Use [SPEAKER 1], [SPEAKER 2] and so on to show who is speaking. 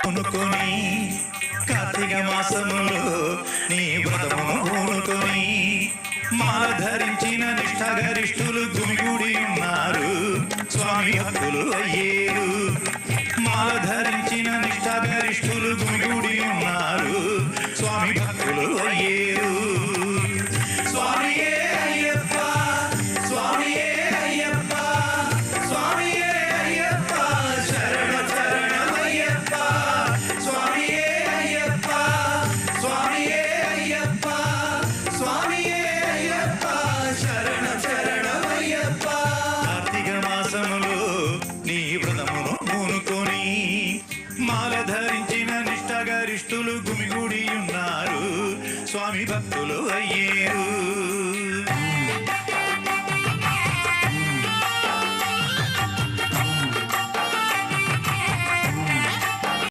[SPEAKER 1] పూనుకొని కార్తీక మాసములో నీ వ్రతమును పూనుకొని మాల ధరించిన నిష్ఠాగరిష్ఠులు గుమిగూడి ఉన్నారు స్వామి భక్తులు అయ్యేరు. మాల ధరించిన నిష్ఠాగరిష్ఠులు గుమిగూడి ఉన్నారు స్వామి భక్తులు అయ్యేరు. స్వామియే అయ్యప్ప స్వామియే అయ్యప్ప స్వామియే అయ్యప్ప శరణ శరణమయ్యప్ప స్వామియే అయ్యప్ప స్వామియే అయ్యప్ప స్వామియే అయ్యప్ప శరణ శరణమయ్యప్ప. కార్తీక మాసములో నీ వ్రతమును పూనుకొని మాల ధరించిన నిష్ఠాగరిష్ఠులు గుమిగూడి ఉన్నారు స్వామి భక్తులు అయ్యేరు.